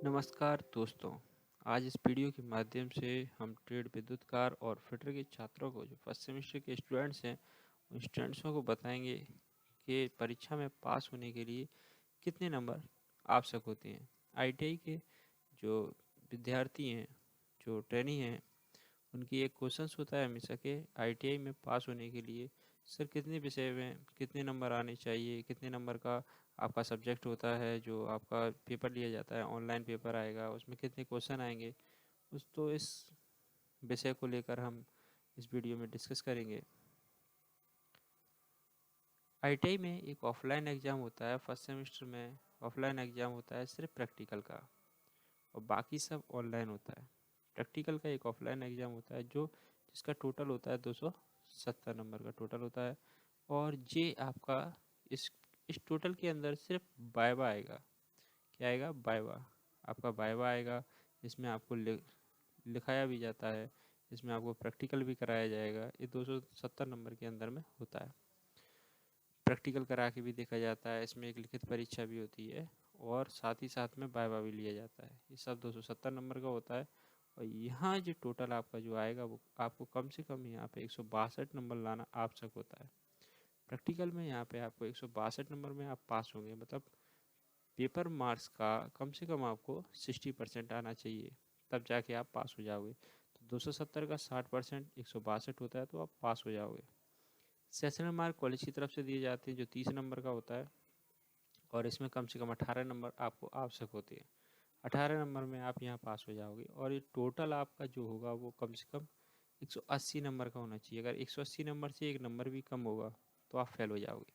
नमस्कार दोस्तों। आज इस वीडियो के माध्यम से हम ट्रेड विद्युतकार और फिटर के छात्रों को जो फर्स्ट सेमेस्टर के स्टूडेंट्स हैं उन स्टूडेंट्सों को बताएंगे कि परीक्षा में पास होने के लिए कितने नंबर आवश्यक होते हैं। आईटीआई के जो विद्यार्थी हैं, जो ट्रेनी हैं, उनकी एक क्वेश्चंस होता है हमेशा के आईटीआई में पास होने के लिए सर कितने विषय में कितने नंबर आने चाहिए, कितने नंबर का आपका सब्जेक्ट होता है, जो आपका पेपर लिया जाता है, ऑनलाइन पेपर आएगा, उसमें कितने क्वेश्चन आएंगे। इस विषय को लेकर हम इस वीडियो में डिस्कस करेंगे। आईटीआई में एक ऑफलाइन एग्ज़ाम होता है, फर्स्ट सेमेस्टर में ऑफलाइन एग्ज़ाम होता है सिर्फ प्रैक्टिकल का, और बाकी सब ऑनलाइन होता है। प्रैक्टिकल का एक ऑफलाइन एग्ज़ाम होता है जिसका टोटल होता है 270 नंबर का टोटल होता है। और ये आपका इस इस टोटल के अंदर सिर्फ वाइवा आएगा। क्या आएगा? वाइवा। आपका वाइवा आएगा, इसमें आपको लिखाया भी जाता है, इसमें आपको प्रैक्टिकल भी कराया जाएगा। ये 270 नंबर के अंदर में होता है। प्रैक्टिकल करा के भी देखा जाता है, इसमें एक लिखित परीक्षा भी होती है और साथ ही साथ में वाइवा भी लिया जाता है। ये सब 270 नंबर का होता है। और यहाँ जो टोटल आपका जो आएगा वो आपको कम से कम यहाँ पे 162 नंबर लाना आवश्यक होता है। प्रैक्टिकल में यहाँ पे आपको 162 नंबर में आप पास होंगे, मतलब पेपर मार्क्स का कम से कम आपको 60% आना चाहिए, तब जाके आप पास हो जाओगे। तो 270 का 60% 162 होता है, तो आप पास हो जाओगे। सेशनल मार्क कॉलेज की तरफ से दिए जाते हैं जो 30 नंबर का होता है, और इसमें कम से कम 18 नंबर आपको आवश्यक होते हैं। 18 नंबर में आप यहाँ पास हो जाओगे, और ये टोटल आपका जो होगा वो कम से कम 180 नंबर का होना चाहिए। अगर 180 नंबर से एक नंबर भी कम होगा तो आप फेल हो जाओगे,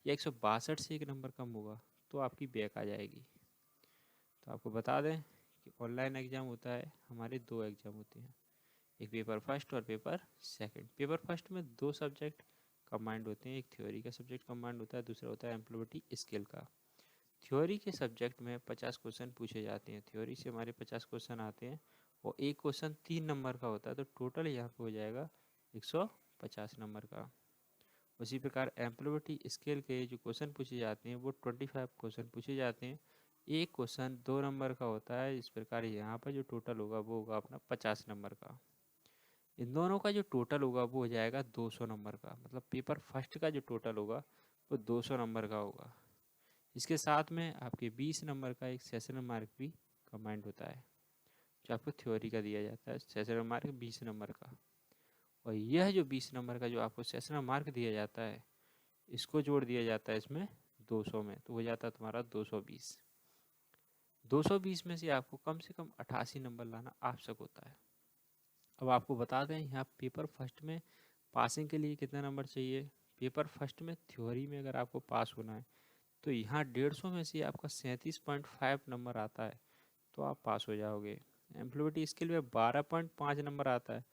या 162 से एक नंबर कम होगा तो आपकी बैक आ जाएगी। तो आपको बता दें कि ऑनलाइन एग्ज़ाम होता है, हमारे दो एग्ज़ाम होते हैं, एक पेपर फर्स्ट और पेपर सेकंड। पेपर फर्स्ट में दो सब्जेक्ट कंबाइंड होते हैं, एक थ्योरी का सब्जेक्ट कंबाइंड होता है, दूसरा होता है एम्प्लॉयबिलिटी स्किल का। थ्योरी के सब्जेक्ट में 50 क्वेश्चन पूछे जाते हैं, थ्योरी से हमारे 50 क्वेश्चन आते हैं, और एक क्वेश्चन 3 नंबर का होता है, तो टोटल यहाँ पे हो जाएगा 150 नंबर का। उसी प्रकार एम्प्लॉयबिलिटी स्किल के जो क्वेश्चन पूछे जाते हैं वो 25 क्वेश्चन पूछे जाते हैं, एक क्वेश्चन 2 नंबर का होता है। इस प्रकार यहाँ पर जो टोटल होगा वो होगा अपना 50 नंबर का। इन दोनों का जो टोटल होगा वो हो जाएगा 200 नंबर का, मतलब पेपर फर्स्ट का जो टोटल होगा वो 200 नंबर का होगा। इसके साथ में आपके 20 नंबर का एक सेशनल मार्क भी कंबाइंड होता है, जो आपको थ्योरी का दिया जाता है, सेशनल मार्क 20 नंबर का। और यह जो 20 नंबर का जो आपको सेशनल मार्क दिया जाता है, इसको जोड़ दिया जाता है इसमें 200 में, तो हो जाता है तुम्हारा 220। 220 में से आपको कम से कम 88 नंबर लाना आवश्यक होता है। अब आपको बता दें यहाँ पेपर फर्स्ट में पासिंग के लिए कितना नंबर चाहिए। पेपर फर्स्ट में थ्योरी में अगर आपको पास होना है तो यहाँ 150 में से आपका 37.5 नंबर आता है, तो आप पास हो जाओगे। एम्प्लॉयबिलिटी स्किल में 12.5 नंबर आता है,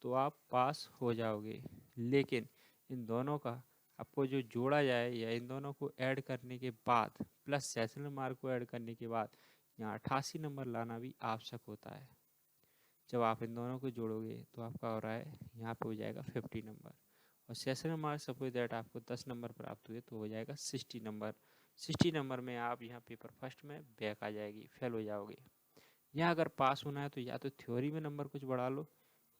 तो आप पास हो जाओगे। लेकिन इन दोनों का आपको जो जोड़ा जाए, या इन दोनों को ऐड करने के बाद प्लस सेशनल मार्क को ऐड करने के बाद यहाँ 88 नंबर लाना भी आवश्यक होता है। जब आप इन दोनों को जोड़ोगे तो आपका हो रहा है यहाँ पे हो जाएगा 50 नंबर, और सेशनल मार्क सपोज दैट आपको 10 नंबर प्राप्त हुए तो हो जाएगा 60 नंबर। 60 नंबर में आप यहाँ पेपर फर्स्ट में बैक आ जाएगी, फेल हो जाओगे। यहाँ अगर पास होना है तो या तो थ्योरी में नंबर कुछ बढ़ा लो,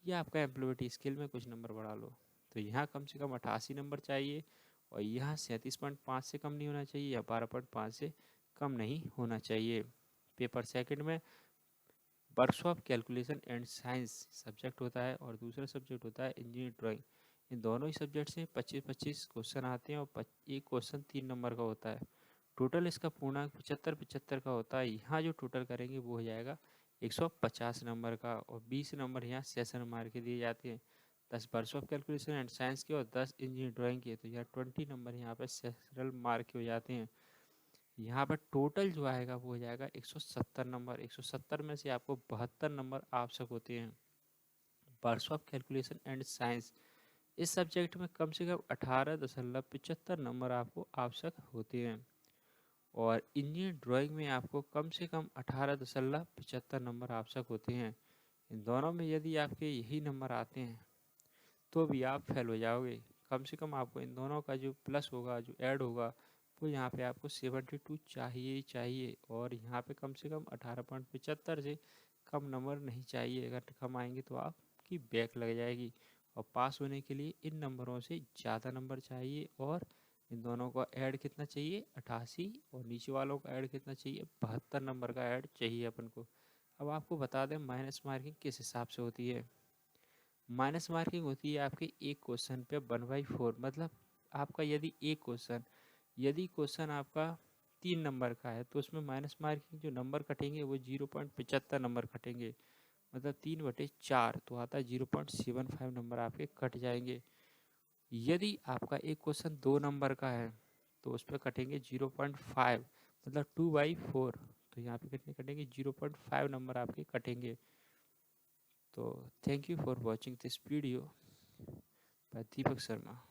या आपका एम्प्लॉयबिलिटी स्किल में कुछ नंबर बढ़ा लो। तो यहाँ कम से कम 88 नंबर चाहिए, और यहाँ 37.5 से कम नहीं होना चाहिए, या 12.5 से कम नहीं होना चाहिए। पेपर सेकंड में workshop calculation and science subject होता है, और दूसरा सब्जेक्ट होता है इंजीनियरिंग ड्राइंग। इन दोनों ही सब्जेक्ट से 25-25 क्वेश्चन आते हैं, और एक क्वेश्चन 3 नंबर का होता है। टोटल इसका पूर्णांक 75-75 का होता है। यहाँ जो टोटल करेंगे वो हो जाएगा 150 नंबर का, और 20 नंबर यहाँ सेशन मार्क के दिए जाते हैं, 10 वर्कशॉप कैलकुलेशन एंड साइंस के और 10 इंजीनियरिंग ड्राइंग के, तो यहाँ 20 नंबर यहाँ पर सेशनल मार्क के हो जाते हैं। यहाँ पर टोटल जो आएगा वो हो जाएगा 170 नंबर। 170 में से आपको 72 नंबर आवश्यक होते हैं। वर्कशॉप कैलकुलेशन एंड साइंस इस सब्जेक्ट में कम से कम 18.75 नंबर आपको आवश्यक होते हैं, और इंजीनियर ड्राइंग में आपको कम से कम 18.75 नंबर आवश्यक होते हैं। इन दोनों में यदि आपके यही नंबर आते हैं तो भी आप फेल हो जाओगे। कम से कम आपको इन दोनों का जो प्लस होगा, जो ऐड होगा, तो यहाँ पे आपको 72 चाहिए ही चाहिए, और यहाँ पे कम से कम 18.75 से कम नंबर नहीं चाहिए। अगर कम आएंगे तो आपकी बैक लग जाएगी। और पास होने के लिए इन नंबरों से ज़्यादा नंबर चाहिए, और इन दोनों का ऐड कितना चाहिए 88, और नीचे वालों का ऐड कितना चाहिए 72 नंबर का ऐड चाहिए अपन को। अब आपको बता दें माइनस मार्किंग किस हिसाब से होती है। माइनस मार्किंग होती है आपके एक क्वेश्चन पे 1/4, मतलब आपका यदि क्वेश्चन आपका 3 नंबर का है तो उसमें माइनस मार्किंग जो नंबर कटेंगे वो 0.75 नंबर कटेंगे, मतलब 3/4 तो आता है 0.75 नंबर आपके कट जाएंगे। यदि आपका एक क्वेश्चन 2 नंबर का है तो उस पर कटेंगे 0.5, मतलब 2/4, तो यहाँ पे कितने कटेंगे 0.5 नंबर आपके कटेंगे। तो thank you for watching this video by Deepak Sharma.